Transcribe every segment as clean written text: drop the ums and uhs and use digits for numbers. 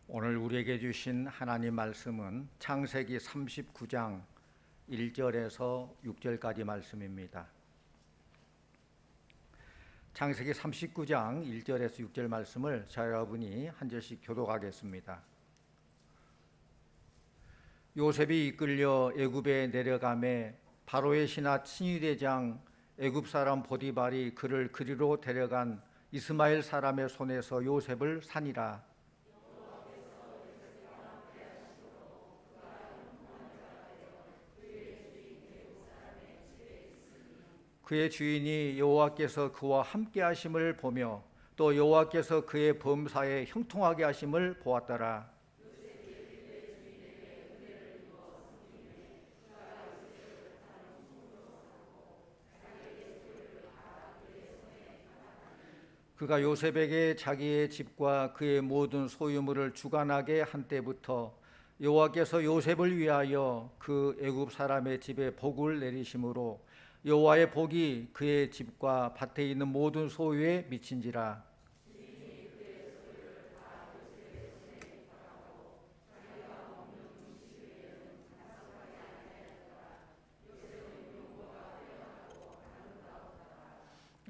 오늘 우리에게 주신 하나님 말씀은 창세기 39장 1절에서 6절까지 말씀입니다. 창세기 39장 1절에서 6절 말씀을 저 여러분이 한 절씩 교독하겠습니다. 요셉이 이끌려 애굽에 내려가매 바로의 신하 친위대장 애굽 사람 보디발이 그를 그리로 데려간 이스마엘 사람의 손에서 요셉을 산이라. 그의 주인이 여호와께서 그와 함께 하심을 보며 또 여호와께서 그의 범사에 형통하게 하심을 보았더라. 그가 요셉에게 자기의 집과 그의 모든 소유물을 주관하게 한 때부터 여호와께서 요셉을 위하여 그 애굽 사람의 집에 복을 내리심으로 여호와의 복이 그의 집과 밭에 있는 모든 소유에 미친지라.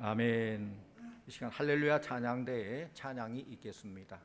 아멘. 이 시간 할렐루야 찬양대에 찬양이 있겠습니다.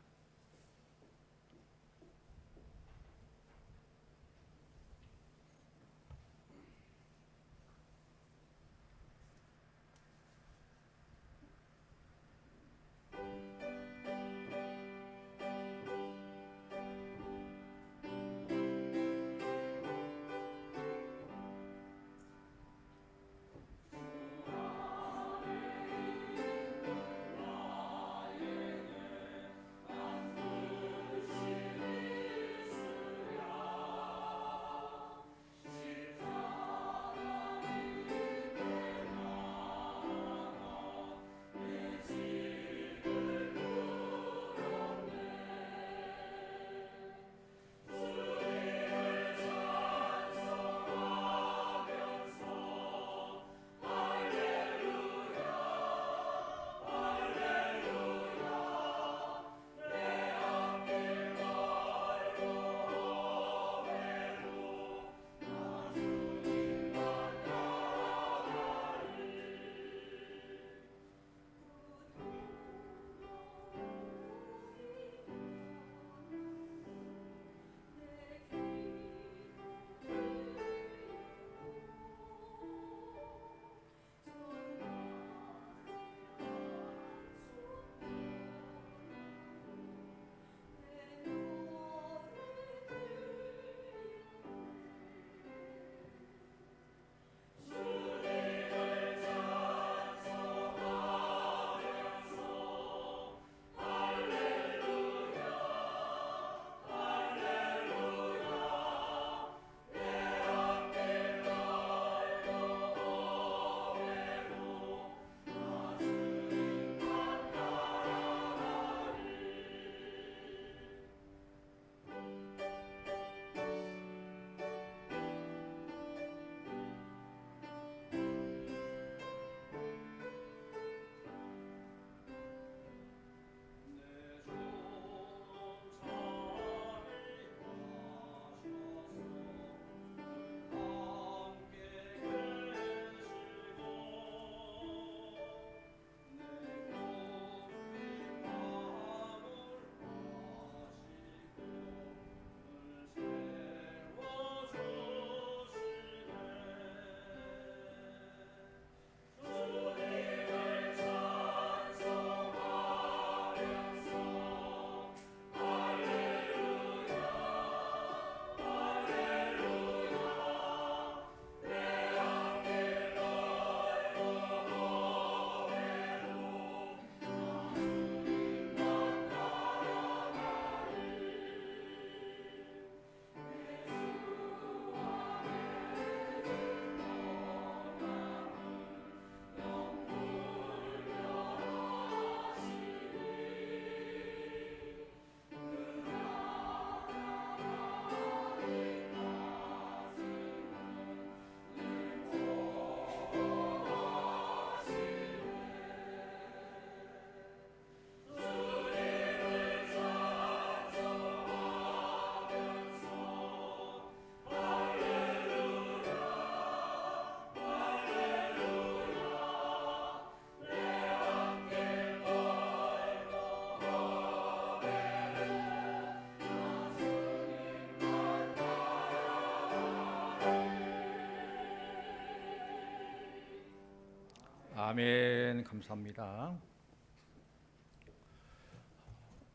아멘. 감사합니다.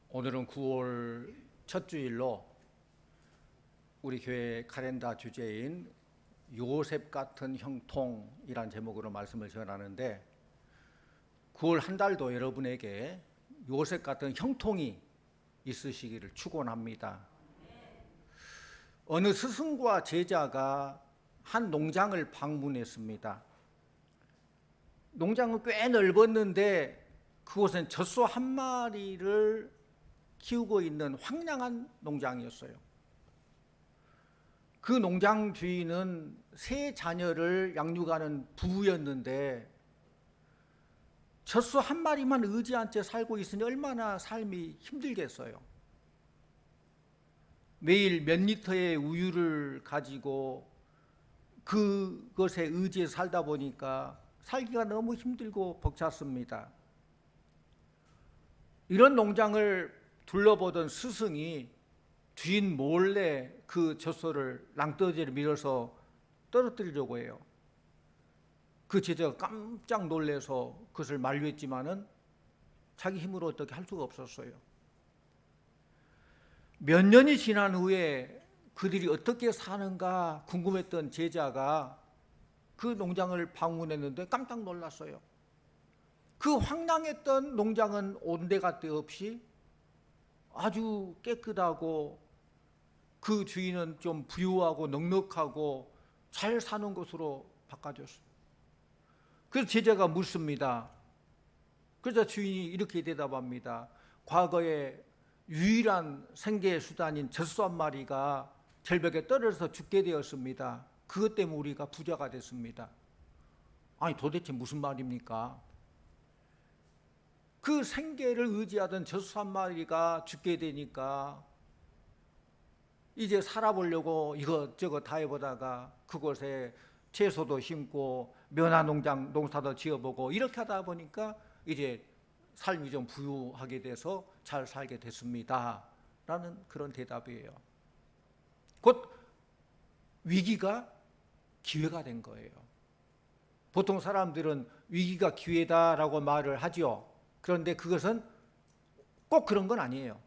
오늘은 9월 첫 주일로 우리 교회 카렌다 주제인 요셉 같은 형통이란 제목으로 말씀을 전하는데, 9월 한 달도 여러분에게 요셉 같은 형통이 있으시기를 축원합니다. 어느 스승과 제자가 한 농장을 방문했습니다. 농장은 꽤 넓었는데 그곳은 젖소 한 마리를 키우고 있는 황량한 농장이었어요. 그 농장 주인은 세 자녀를 양육하는 부부였는데 젖소 한 마리만 의지한 채 살고 있으니 얼마나 삶이 힘들겠어요. 매일 몇 리터의 우유를 가지고 그것에 의지해 살다 보니까 살기가 너무 힘들고 벅찼습니다. 이런 농장을 둘러보던 스승이 주인 몰래 그 젖소를 낭떠러지를 밀어서 떨어뜨리려고 해요. 그 제자가 깜짝 놀라서 그것을 만류했지만은 자기 힘으로 어떻게 할 수가 없었어요. 몇 년이 지난 후에 그들이 어떻게 사는가 궁금했던 제자가 그 농장을 방문했는데 깜짝 놀랐어요. 그 황량했던 농장은 온데간데 없이 아주 깨끗하고 그 주인은 좀 부유하고 넉넉하고 잘 사는 곳으로 바꿔줬어요. 그래서 제자가 묻습니다. 그래서 주인이 이렇게 대답합니다. 과거에 유일한 생계 수단인 젖소 한 마리가 절벽에 떨어져서 죽게 되었습니다. 그것 때문에 우리가 부자가 됐습니다. 아니 도대체 무슨 말입니까? 그 생계를 의지하던 젖소 한 마리가 죽게 되니까 이제 살아보려고 이것저것 다 해보다가 그곳에 채소도 심고 면화농장 농사도 지어보고 이렇게 하다 보니까 이제 삶이 좀 부유하게 돼서 잘 살게 됐습니다 라는 그런 대답이에요. 곧 위기가 기회가 된 거예요. 보통 사람들은 위기가 기회다라고 말을 하죠. 그런데 그것은 꼭 그런 건 아니에요.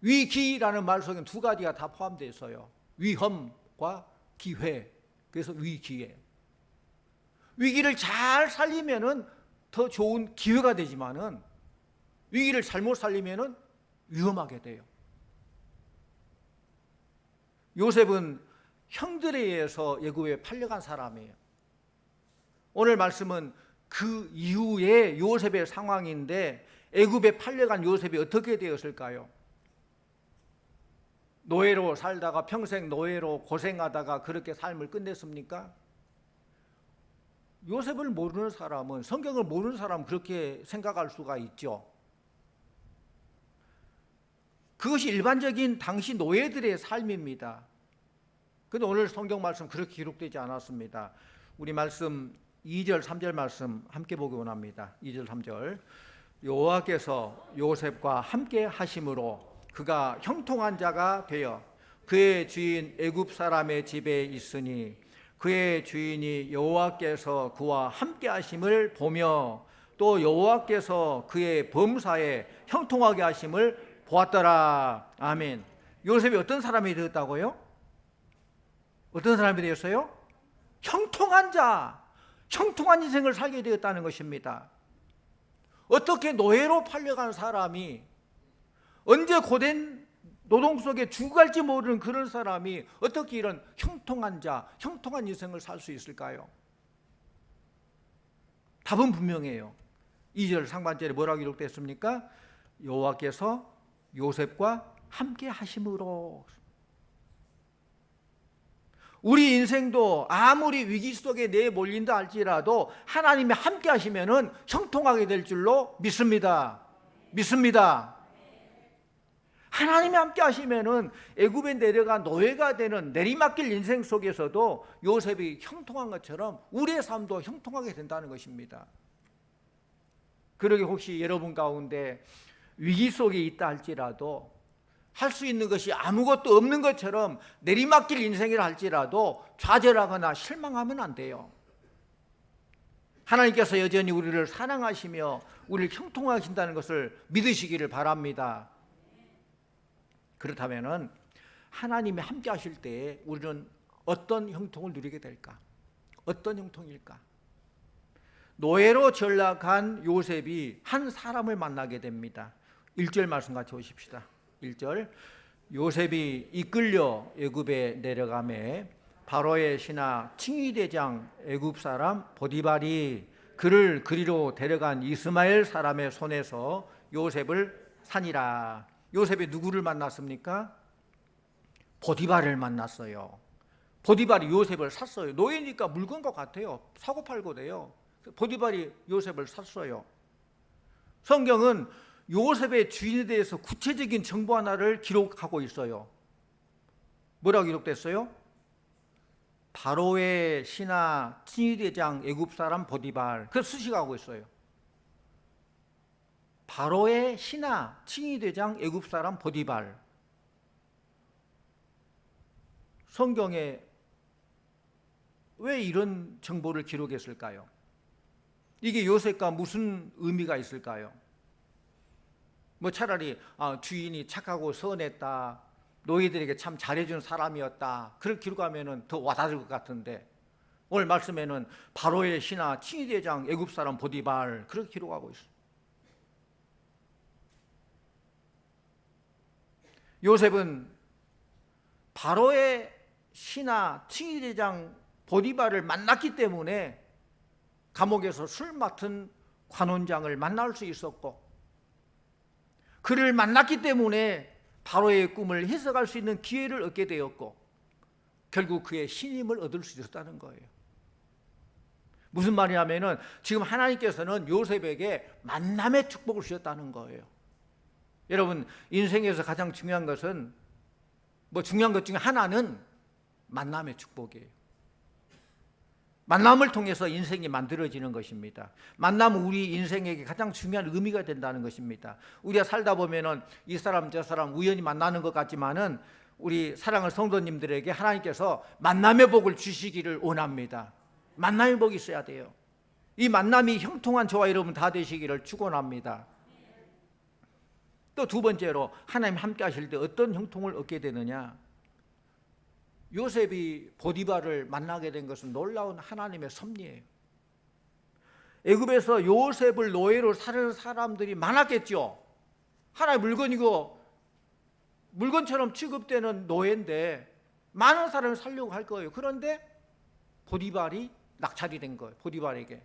위기라는 말 속에 두 가지가 다 포함되어 있어요. 위험과 기회. 그래서 위기에 위기를 잘 살리면은 더 좋은 기회가 되지만은 위기를 잘못 살리면은 위험하게 돼요. 요셉은 형들에 의해서 애굽에 팔려간 사람이에요. 오늘 말씀은 그 이후에 요셉의 상황인데 애굽에 팔려간 요셉이 어떻게 되었을까요? 노예로 살다가 평생 노예로 고생하다가 그렇게 삶을 끝냈습니까? 요셉을 모르는 사람은, 성경을 모르는 사람은 그렇게 생각할 수가 있죠. 그것이 일반적인 당시 노예들의 삶입니다. 그런데 오늘 성경 말씀 그렇게 기록되지 않았습니다. 우리 말씀 2절 3절 말씀 함께 보기 원합니다. 2절 3절 여호와께서 요셉과 함께 하심으로 그가 형통한 자가 되어 그의 주인 애굽 사람의 집에 있으니 그의 주인이 여호와께서 그와 함께 하심을 보며 또 여호와께서 그의 범사에 형통하게 하심을 보았더라. 아멘. 요셉이 어떤 사람이 되었다고요? 어떤 사람이 되었어요? 형통한 자, 형통한 인생을 살게 되었다는 것입니다. 어떻게 노예로 팔려간 사람이, 언제 고된 노동 속에 죽어갈지 모르는 그런 사람이 어떻게 이런 형통한 자, 형통한 인생을 살 수 있을까요? 답은 분명해요. 2절 상반절에 뭐라고 기록됐습니까? 여호와께서 요셉과 함께 하심으로. 우리 인생도 아무리 위기 속에 내몰린다 할지라도 하나님이 함께 하시면은 형통하게 될 줄로 믿습니다. 믿습니다. 하나님이 함께 하시면은 애굽에 내려가 노예가 되는 내리막길 인생 속에서도 요셉이 형통한 것처럼 우리의 삶도 형통하게 된다는 것입니다. 그러게 혹시 여러분 가운데 위기 속에 있다 할지라도 할 수 있는 것이 아무것도 없는 것처럼 내리막길 인생이라 할지라도 좌절하거나 실망하면 안 돼요. 하나님께서 여전히 우리를 사랑하시며 우리를 형통하신다는 것을 믿으시기를 바랍니다. 그렇다면 하나님이 함께 하실 때 우리는 어떤 형통을 누리게 될까? 어떤 형통일까? 노예로 전락한 요셉이 한 사람을 만나게 됩니다. 1절 말씀 같이 보십시다. 1절, 요셉이 이끌려 애굽에 내려가매 바로의 신하 칭위대장 애굽 사람 보디발이 그를 그리로 데려간 이스마엘 사람의 손에서 요셉을 산이라. 요셉이 누구를 만났습니까? 보디발을 만났어요. 보디발이 요셉을 샀어요. 노예니까 물건과 같아요. 사고 팔고 돼요. 보디발이 요셉을 샀어요. 성경은 요셉의 주인에 대해서 구체적인 정보 하나를 기록하고 있어요. 뭐라고 기록됐어요? 바로의 신하 칭위대장 애굽 사람 보디발. 그래서 수식하고 있어요. 바로의 신하 칭위대장 애굽 사람 보디발. 성경에 왜 이런 정보를 기록했을까요? 이게 요셉과 무슨 의미가 있을까요? 뭐 차라리 주인이 착하고 선했다, 노예들에게 참 잘해준 사람이었다, 그렇게 기록하면 더 와닿을 것 같은데, 오늘 말씀에는 바로의 신하 칭위대장 애굽 사람 보디발 그렇게 기록하고 있어요. 요셉은 바로의 신하 칭위대장 보디발을 만났기 때문에 감옥에서 술 맡은 관원장을 만날 수 있었고, 그를 만났기 때문에 바로의 꿈을 해석할 수 있는 기회를 얻게 되었고, 결국 그의 신임을 얻을 수 있었다는 거예요. 무슨 말이냐면은 지금 하나님께서는 요셉에게 만남의 축복을 주셨다는 거예요. 여러분, 인생에서 가장 중요한 것은, 중요한 것 중에 하나는 만남의 축복이에요. 만남을 통해서 인생이 만들어지는 것입니다. 만남은 우리 인생에게 가장 중요한 의미가 된다는 것입니다. 우리가 살다 보면은 이 사람 저 사람 우연히 만나는 것 같지만은 우리 사랑하는 성도님들에게 하나님께서 만남의 복을 주시기를 원합니다. 만남의 복이 있어야 돼요. 이 만남이 형통한 저와 여러분 다 되시기를 축원합니다. 또 두 번째로 하나님 함께 하실 때 어떤 형통을 얻게 되느냐? 요셉이 보디발을 만나게 된 것은 놀라운 하나님의 섭리예요. 애굽에서 요셉을 노예로 사는 사람들이 많았겠죠. 하나의 물건이고 물건처럼 취급되는 노예인데 많은 사람을 살려고 할 거예요. 그런데 보디발이 낙찰이 된 거예요. 보디발에게.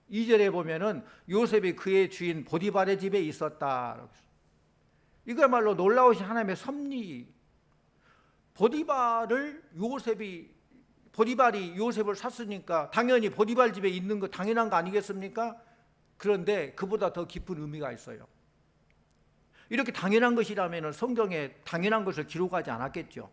2절에 보면은 요셉이 그의 주인 보디발의 집에 있었다. 이거야말로 놀라우신 하나님의 섭리. 보디발이 요셉을 샀으니까 당연히 보디발 집에 있는 거 당연한 거 아니겠습니까? 그런데 그보다 더 깊은 의미가 있어요. 이렇게 당연한 것이라면 성경에 당연한 것을 기록하지 않았겠죠.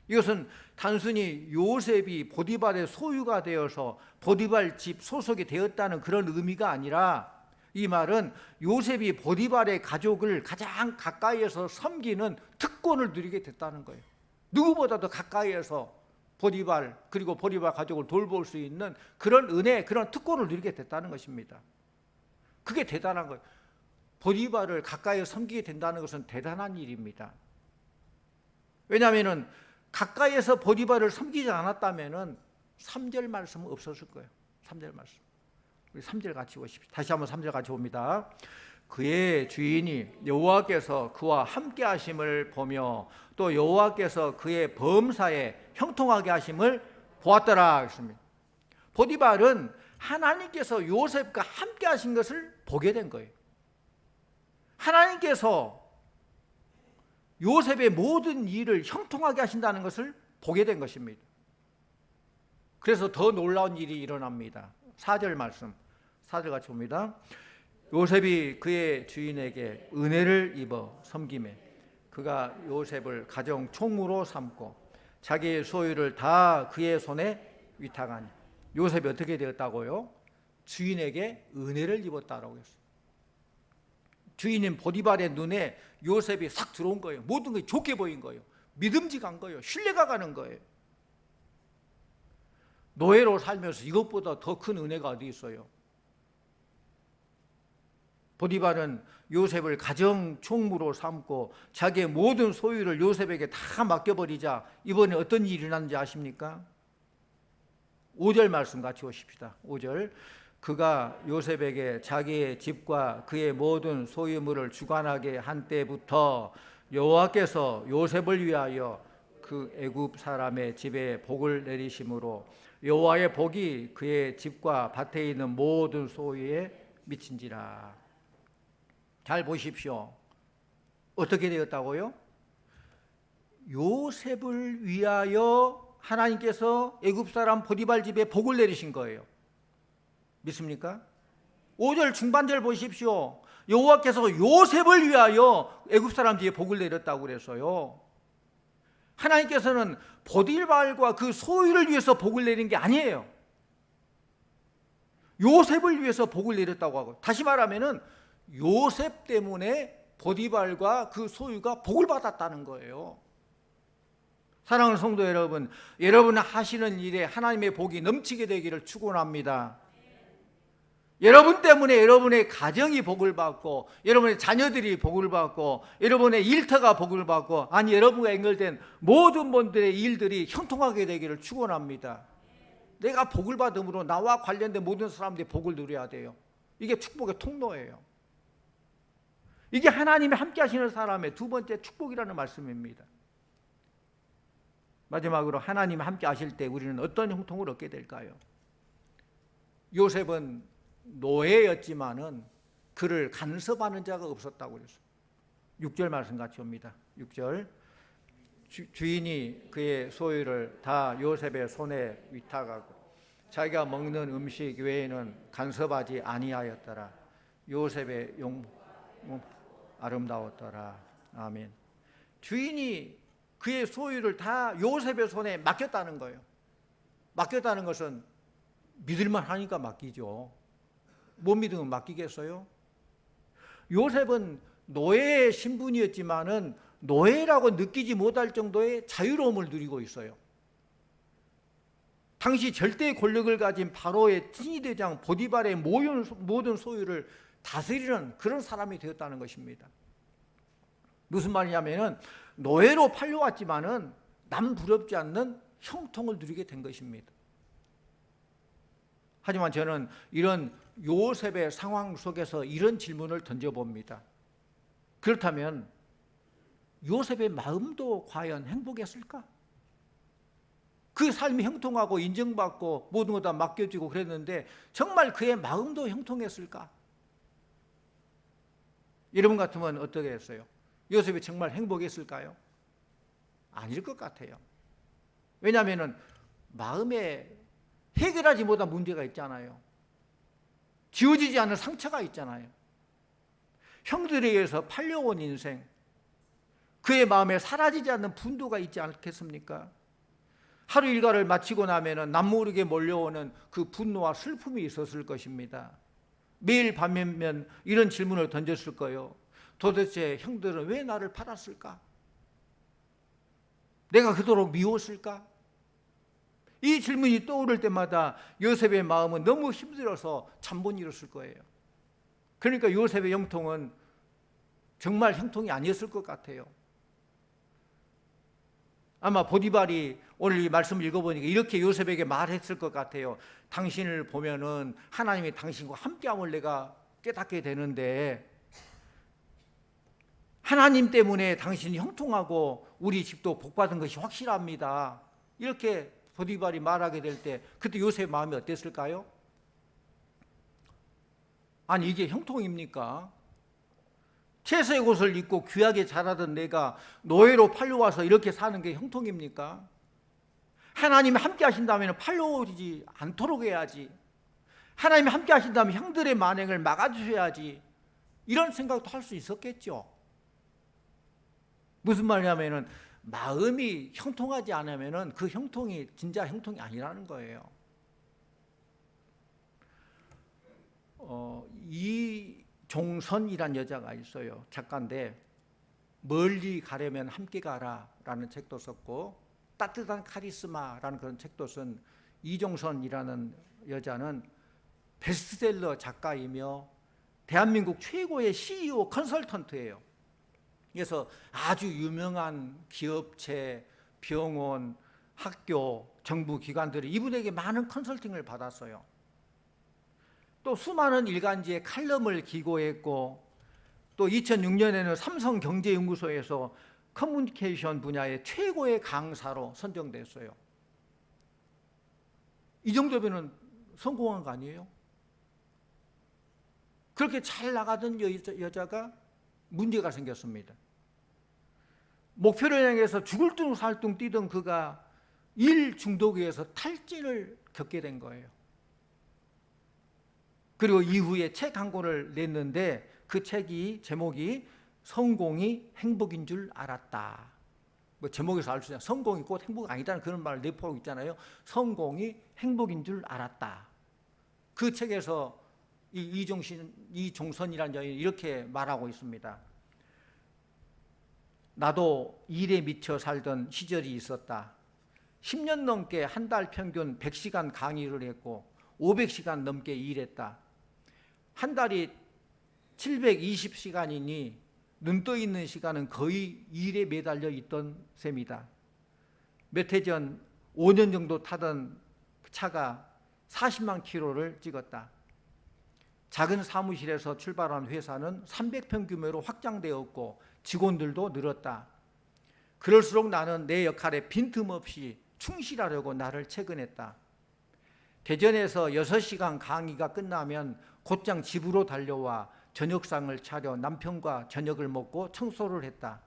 이것은 단순히 요셉이 보디발의 소유가 되어서 보디발 집 소속이 되었다는 그런 의미가 아니라, 이 말은 요셉이 보디발의 가족을 가장 가까이에서 섬기는 특권을 누리게 됐다는 거예요. 누구보다도 가까이에서 보디발 그리고 보디발 가족을 돌볼 수 있는 그런 은혜, 그런 특권을 누리게 됐다는 것입니다. 그게 대단한 거예요. 보디발을 가까이에서 섬기게 된다는 것은 대단한 일입니다. 왜냐하면 가까이에서 보디발을 섬기지 않았다면 3절 말씀은 없었을 거예요. 3절 말씀. 우리 3절 같이 보십시오. 다시 한번 3절 같이 봅니다. 그의 주인이 여호와께서 그와 함께 하심을 보며 또 여호와께서 그의 범사에 형통하게 하심을 보았더라 했습니다. 보디발은 하나님께서 요셉과 함께 하신 것을 보게 된 거예요. 하나님께서 요셉의 모든 일을 형통하게 하신다는 것을 보게 된 것입니다. 그래서 더 놀라운 일이 일어납니다. 4절 말씀, 4절 같이 봅니다. 요셉이 그의 주인에게 은혜를 입어 섬기매 그가 요셉을 가정 총무로 삼고 자기의 소유를 다 그의 손에 위탁하니. 요셉이 어떻게 되었다고요? 주인에게 은혜를 입었다라고 했어요. 주인인 보디발의 눈에 요셉이 싹 들어온 거예요. 모든 것이 좋게 보인 거예요. 믿음직한 거예요. 신뢰가 가는 거예요. 노예로 살면서 이것보다 더 큰 은혜가 어디 있어요? 보디발은 요셉을 가정 총무로 삼고 자기의 모든 소유를 요셉에게 다 맡겨버리자 이번에 어떤 일이 일어났는지 아십니까? 5절 말씀 같이 보십시다. 5절. 그가 요셉에게 자기의 집과 그의 모든 소유물을 주관하게 한 때부터 여호와께서 요셉을 위하여 그 애굽 사람의 집에 복을 내리심으로 여호와의 복이 그의 집과 밭에 있는 모든 소유에 미친지라. 잘 보십시오. 어떻게 되었다고요? 요셉을 위하여 하나님께서 애굽 사람 보디발 집에 복을 내리신 거예요. 믿습니까? 5절 중반절 보십시오. 여호와께서 요셉을 위하여 애굽 사람 집에 복을 내렸다고 그랬어요. 하나님께서는 보디발과 그 소유를 위해서 복을 내린 게 아니에요. 요셉을 위해서 복을 내렸다고 하고, 다시 말하면은 요셉 때문에 보디발과 그 소유가 복을 받았다는 거예요. 사랑하는 성도 여러분, 여러분 하시는 일에 하나님의 복이 넘치게 되기를 축원합니다. 여러분 때문에 여러분의 가정이 복을 받고, 여러분의 자녀들이 복을 받고, 여러분의 일터가 복을 받고, 아니 여러분과 연결된 모든 분들의 일들이 형통하게 되기를 축원합니다. 내가 복을 받음으로 나와 관련된 모든 사람들이 복을 누려야 돼요. 이게 축복의 통로예요. 이게 하나님이 함께 하시는 사람의 두 번째 축복이라는 말씀입니다. 마지막으로 하나님이 함께 하실 때 우리는 어떤 형통을 얻게 될까요? 요셉은 노예였지만은 그를 간섭하는 자가 없었다고 그랬어요. 6절 말씀 같이 옵니다. 6절. 주인이 그의 소유를 다 요셉의 손에 위탁하고 자기가 먹는 음식 외에는 간섭하지 아니하였더라. 요셉의 용 아름다웠더라. 아멘. 주인이 그의 소유를 다 요셉의 손에 맡겼다는 거예요. 맡겼다는 것은 믿을만 하니까 맡기죠. 못 믿으면 맡기겠어요? 요셉은 노예의 신분이었지만은 노예라고 느끼지 못할 정도의 자유로움을 누리고 있어요. 당시 절대 권력을 가진 바로의 친위대장 보디발의 모든 소유를 다스리는 그런 사람이 되었다는 것입니다. 무슨 말이냐면은 노예로 팔려왔지만은 남 부럽지 않는 형통을 누리게 된 것입니다. 하지만 저는 이런 요셉의 상황 속에서 이런 질문을 던져봅니다. 그렇다면 요셉의 마음도 과연 행복했을까? 그 삶이 형통하고 인정받고 모든 것 다 맡겨지고 그랬는데 정말 그의 마음도 형통했을까? 여러분 같으면 어떻게 했어요? 요셉이 정말 행복했을까요? 아닐 것 같아요. 왜냐하면 마음에 해결하지 못한 문제가 있잖아요. 지워지지 않은 상처가 있잖아요. 형들에 의해서 팔려온 인생, 그의 마음에 사라지지 않는 분노가 있지 않겠습니까? 하루 일과를 마치고 나면 남모르게 몰려오는 그 분노와 슬픔이 있었을 것입니다. 매일 밤이면 이런 질문을 던졌을 거예요. 도대체 형들은 왜 나를 팔았을까? 내가 그토록 미웠을까? 이 질문이 떠오를 때마다 요셉의 마음은 너무 힘들어서 잠 못 이뤘을 거예요. 그러니까 요셉의 형통은 정말 형통이 아니었을 것 같아요. 아마 보디발이 오늘 이 말씀을 읽어보니까 이렇게 요셉에게 말했을 것 같아요. 당신을 보면은 하나님이 당신과 함께함을 내가 깨닫게 되는데 하나님 때문에 당신이 형통하고 우리 집도 복받은 것이 확실합니다. 이렇게 보디발이 말하게 될 때 그때 요셉의 마음이 어땠을까요? 아니 이게 형통입니까? 채소의 옷을 입고 귀하게 자라던 내가 노예로 팔려와서 이렇게 사는 게 형통입니까? 하나님이 함께 하신다면 팔려오지 않도록 해야지. 하나님이 함께 하신다면 형들의 만행을 막아주셔야지. 이런 생각도 할 수 있었겠죠. 무슨 말이냐면 마음이 형통하지 않으면 그 형통이 진짜 형통이 아니라는 거예요. 이종선이란 여자가 있어요. 작가인데 멀리 가려면 함께 가라 라는 책도 썼고 따뜻한 카리스마라는 그런 책도 쓴 이종선이라는 여자는 베스트셀러 작가이며 대한민국 최고의 CEO 컨설턴트예요. 그래서 아주 유명한 기업체, 병원, 학교, 정부 기관들이 이분에게 많은 컨설팅을 받았어요. 또 수많은 일간지에 칼럼을 기고했고, 또 2006년에는 삼성경제연구소에서 커뮤니케이션 분야의 최고의 강사로 선정됐어요. 이 정도면 성공한 거 아니에요? 그렇게 잘 나가던 여자가 문제가 생겼습니다. 목표를 향해서 죽을 둥 살 둥 뛰던 그가 일 중독에서 탈진을 겪게 된 거예요. 그리고 이후에 책 한 권을 냈는데 그 책이 제목이 성공이 행복인 줄 알았다. 뭐 제목에서 알 수 있잖아요. 성공이 꼭 행복 아니다는 그런 말을 내포하고 있잖아요. 성공이 행복인 줄 알았다. 그 책에서 이종선이라는 여인이 이렇게 말하고 있습니다. 나도 일에 미쳐 살던 시절이 있었다. 10년 넘게 한 달 평균 100시간 강의를 했고 500시간 넘게 일했다. 한 달이 720시간이니 눈 떠 있는 시간은 거의 일에 매달려 있던 셈이다. 몇 해 전 5년 정도 타던 차가 40만 킬로를 찍었다. 작은 사무실에서 출발한 회사는 300평 규모로 확장되었고 직원들도 늘었다. 그럴수록 나는 내 역할에 빈틈없이 충실하려고 나를 채근했다. 대전에서 6시간 강의가 끝나면 곧장 집으로 달려와 저녁상을 차려 남편과 저녁을 먹고 청소를 했다.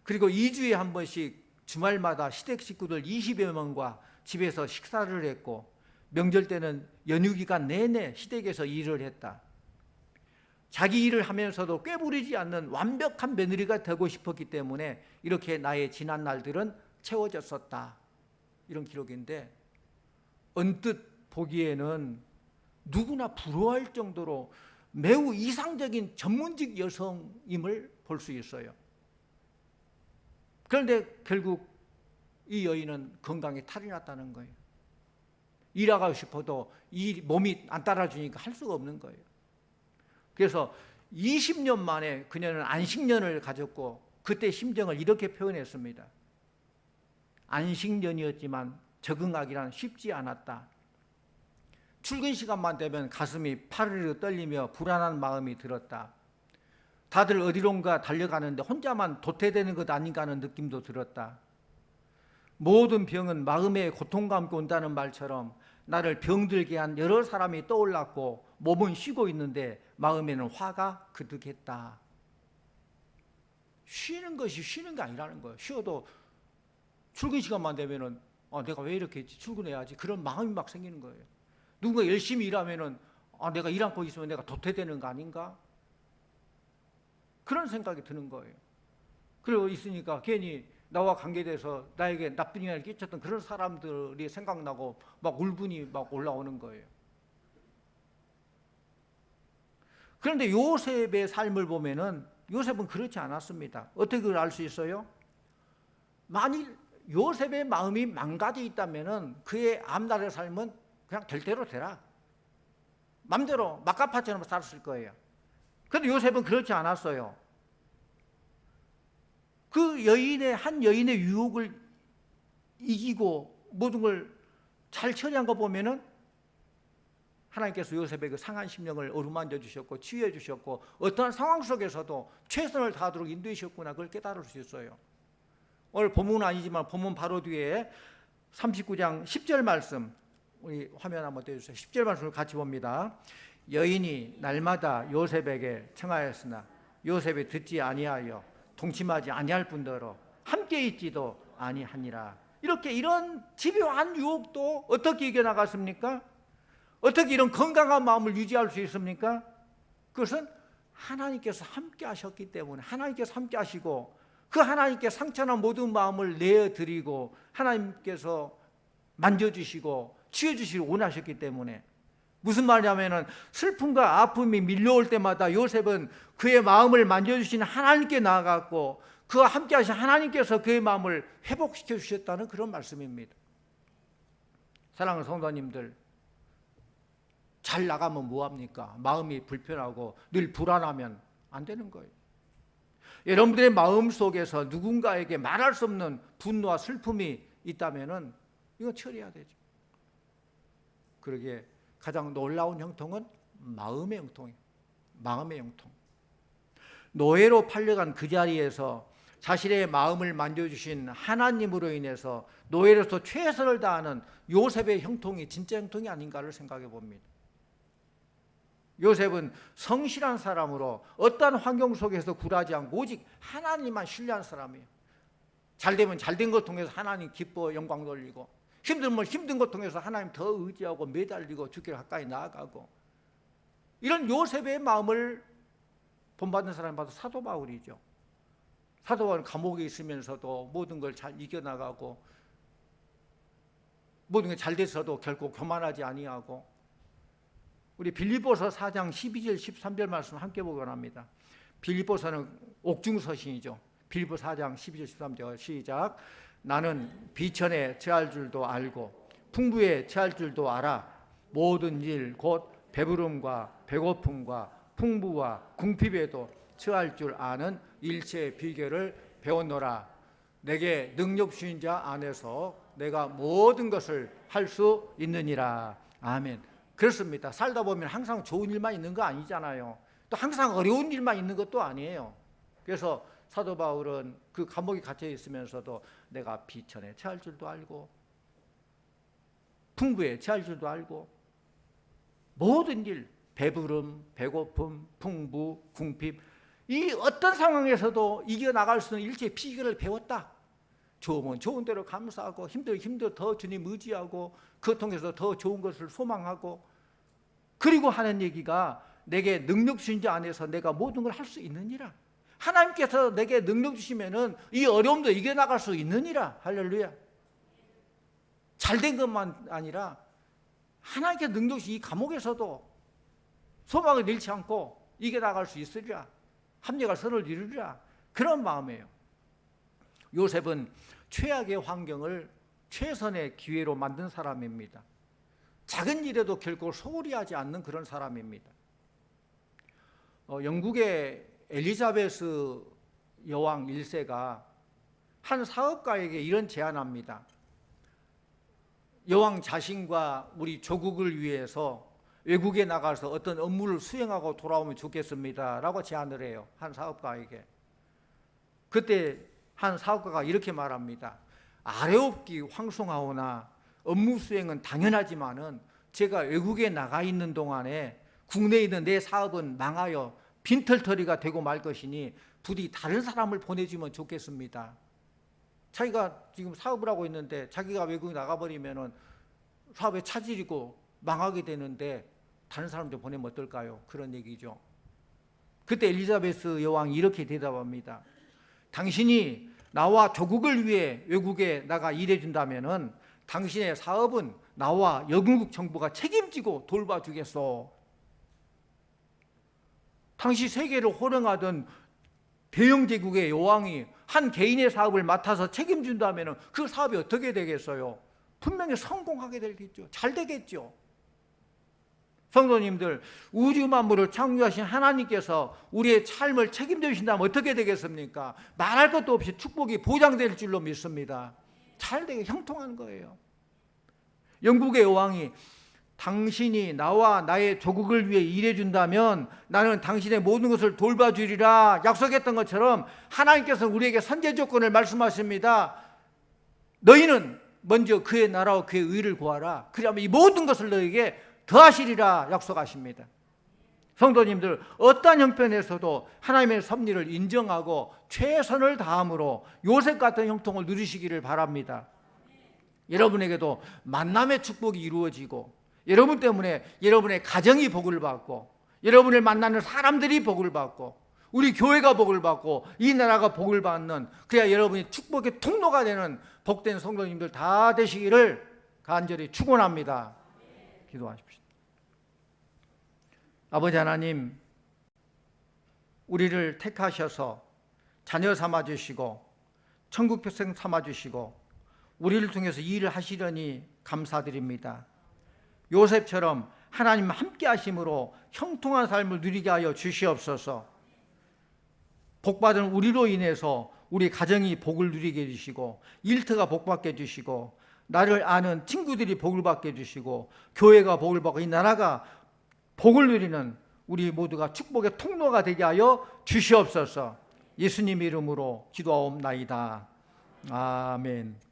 그리고 2주에 한 번씩 주말마다 시댁 식구들 20여 명과 집에서 식사를 했고 명절 때는 연휴 기간 내내 시댁에서 일을 했다. 자기 일을 하면서도 꾀부리지 않는 완벽한 며느리가 되고 싶었기 때문에 이렇게 나의 지난 날들은 채워졌었다. 이런 기록인데 언뜻 보기에는 누구나 부러워할 정도로 매우 이상적인 전문직 여성임을 볼 수 있어요. 그런데 결국 이 여인은 건강에 탈이 났다는 거예요. 일하고 싶어도 이 몸이 안 따라주니까 할 수가 없는 거예요. 그래서 20년 만에 그녀는 안식년을 가졌고 그때 심정을 이렇게 표현했습니다. 안식년이었지만 적응하기란 쉽지 않았다. 출근 시간만 되면 가슴이 파르르 떨리며 불안한 마음이 들었다. 다들 어디론가 달려가는데 혼자만 도태되는 것 아닌가 하는 느낌도 들었다. 모든 병은 마음의 고통과 함께 온다는 말처럼 나를 병들게 한 여러 사람이 떠올랐고 몸은 쉬고 있는데 마음에는 화가 그득했다. 쉬는 것이 쉬는 게 아니라는 거예요. 쉬어도 출근 시간만 되면은 내가 왜 이렇게 했지? 출근해야지. 그런 마음이 막 생기는 거예요. 누군가 열심히 일하면은 내가 일 않고 있으면 내가 도태되는 거 아닌가? 그런 생각이 드는 거예요. 그리고 있으니까 괜히 나와 관계돼서 나에게 나쁜 영향을 끼쳤던 그런 사람들이 생각나고 막 울분이 막 올라오는 거예요. 그런데 요셉의 삶을 보면은 요셉은 그렇지 않았습니다. 어떻게 그걸 알 수 있어요? 만일 요셉의 마음이 망가져 있다면은 그의 앞날의 삶은 그냥 될 대로 되라. 맘대로 막가파처럼 살았을 거예요. 그런데 요셉은 그렇지 않았어요. 그 한 여인의 유혹을 이기고 모든 걸 잘 처리한 거 보면은 하나님께서 요셉의 그 상한 심령을 어루만져 주셨고 치유해 주셨고 어떠한 상황 속에서도 최선을 다하도록 인도해 주셨구나 그걸 깨달을 수 있어요. 오늘 본문은 아니지만 본문 바로 뒤에 39장 10절 말씀 우리 화면 한번 떼주세요. 10절 말씀을 같이 봅니다. 여인이 날마다 요셉에게 청하였으나 요셉이 듣지 아니하여 동침하지 아니할 뿐더러 함께 있지도 아니하니라. 이렇게 이런 집요한 유혹도 어떻게 이겨나갔습니까? 어떻게 이런 건강한 마음을 유지할 수 있습니까? 그것은 하나님께서 함께 하셨기 때문에 하나님께서 함께 하시고 그 하나님께 상처난 모든 마음을 내어드리고 하나님께서 만져주시고 치유해주시기 원하셨기 때문에 무슨 말이냐면은 슬픔과 아픔이 밀려올 때마다 요셉은 그의 마음을 만져주시는 하나님께 나아갔고 그와 함께 하신 하나님께서 그의 마음을 회복시켜 주셨다는 그런 말씀입니다. 사랑하는 성도님들, 잘 나가면 뭐합니까? 마음이 불편하고 늘 불안하면 안 되는 거예요. 여러분들의 마음 속에서 누군가에게 말할 수 없는 분노와 슬픔이 있다면 이거 처리해야 되죠. 그러기에 가장 놀라운 형통은 마음의 형통이에요. 마음의 형통. 노예로 팔려간 그 자리에서 자신의 마음을 만져주신 하나님으로 인해서 노예로서 최선을 다하는 요셉의 형통이 진짜 형통이 아닌가를 생각해 봅니다. 요셉은 성실한 사람으로 어떠한 환경 속에서 굴하지 않고 오직 하나님만 신뢰한 사람이에요. 잘되면 잘된 것 통해서 하나님 기뻐 영광 돌리고, 힘들면 힘든 것 통해서 하나님 더 의지하고 매달리고 주께 가까이 나아가고, 이런 요셉의 마음을 본받는 사람이 바로 사도 바울이죠. 사도 바울은 감옥에 있으면서도 모든 걸 잘 이겨나가고, 모든 게 잘 돼서도 결코 교만하지 아니하고, 우리 빌립보서 4장 12절 13절 말씀 함께 보곤 합니다. 빌립보서는 옥중서신이죠. 빌립보 4장 12절 13절 시작. 나는 비천에 처할 줄도 알고 풍부에 처할 줄도 알아. 모든 일 곧 배부름과 배고픔과 풍부와 궁핍에도 처할 줄 아는 일체의 비결을 배웠노라. 내게 능력 주신 자 안에서 내가 모든 것을 할 수 있느니라. 아멘. 그렇습니다. 살다 보면 항상 좋은 일만 있는 거 아니잖아요. 또 항상 어려운 일만 있는 것도 아니에요. 그래서 사도 바울은 그 감옥에 갇혀 있으면서도 내가 비천에 처할 줄도 알고 풍부에 처할 줄도 알고 모든 일, 배부름, 배고픔, 풍부, 궁핍, 이 어떤 상황에서도 이겨나갈 수 있는 일체의 비결을 배웠다. 좋으면 좋은 대로 감사하고 힘들면 힘들어 더 주님 의지하고 그 통해서 더 좋은 것을 소망하고, 그리고 하는 얘기가 내게 능력 주신 자 안에서 내가 모든 걸 할 수 있느니라. 하나님께서 내게 능력 주시면은 이 어려움도 이겨나갈 수 있느니라. 할렐루야. 잘된 것만 아니라 하나님께 능력 주신 이 감옥에서도 소망을 잃지 않고 이겨나갈 수 있으리라. 합력할 선을 이루리라. 그런 마음이에요. 요셉은 최악의 환경을 최선의 기회로 만든 사람입니다. 작은 일에도 결코 소홀히 하지 않는 그런 사람입니다. 영국의 엘리자베스 여왕 1세가 한 사업가에게 이런 제안합니다. 여왕 자신과 우리 조국을 위해서 외국에 나가서 어떤 업무를 수행하고 돌아오면 좋겠습니다 라고 제안을 해요. 한 사업가에게. 그때 한 사업가가 이렇게 말합니다. 아래옵기 황송하오나 업무 수행은 당연하지만은 제가 외국에 나가 있는 동안에 국내에 있는 내 사업은 망하여 빈털터리가 되고 말 것이니 부디 다른 사람을 보내주면 좋겠습니다. 자기가 지금 사업을 하고 있는데 자기가 외국에 나가버리면은 사업에 차질이고 망하게 되는데 다른 사람 좀 보내면 어떨까요? 그런 얘기죠. 그때 엘리자베스 여왕이 이렇게 대답합니다. 당신이 나와 조국을 위해 외국에 나가 일해준다면은 당신의 사업은 나와 영국 정부가 책임지고 돌봐주겠소. 당시 세계를 호령하던 대영 제국의 여왕이 한 개인의 사업을 맡아서 책임진다면은 그 사업이 어떻게 되겠어요? 분명히 성공하게 되겠죠. 잘 되겠죠. 성도님들, 우주 만물을 창조하신 하나님께서 우리의 삶을 책임져 주신다면 어떻게 되겠습니까? 말할 것도 없이 축복이 보장될 줄로 믿습니다. 잘 되게 형통한 거예요. 영국의 여왕이 당신이 나와 나의 조국을 위해 일해준다면 나는 당신의 모든 것을 돌봐주리라 약속했던 것처럼 하나님께서는 우리에게 선제 조건을 말씀하십니다. 너희는 먼저 그의 나라와 그의 의를 구하라. 그러면 이 모든 것을 너에게 더하시리라 약속하십니다. 성도님들, 어떠한 형편에서도 하나님의 섭리를 인정하고 최선을 다함으로 요셉 같은 형통을 누리시기를 바랍니다. 여러분에게도 만남의 축복이 이루어지고 여러분 때문에 여러분의 가정이 복을 받고 여러분을 만나는 사람들이 복을 받고 우리 교회가 복을 받고 이 나라가 복을 받는, 그래야 여러분이 축복의 통로가 되는 복된 성도님들 다 되시기를 간절히 축원합니다. 기도하십시오. 아버지 하나님, 우리를 택하셔서 자녀 삼아주시고 천국 백성 삼아주시고 우리를 통해서 일을 하시려니 감사드립니다. 요셉처럼 하나님 함께 하심으로 형통한 삶을 누리게 하여 주시옵소서. 복받은 우리로 인해서 우리 가정이 복을 누리게 해주시고, 일터가 복받게 해주시고, 나를 아는 친구들이 복을 받게 해주시고, 교회가 복을 받고 이 나라가 복을 누리는 우리 모두가 축복의 통로가 되게 하여 주시옵소서. 예수님 이름으로 기도하옵나이다. 아멘.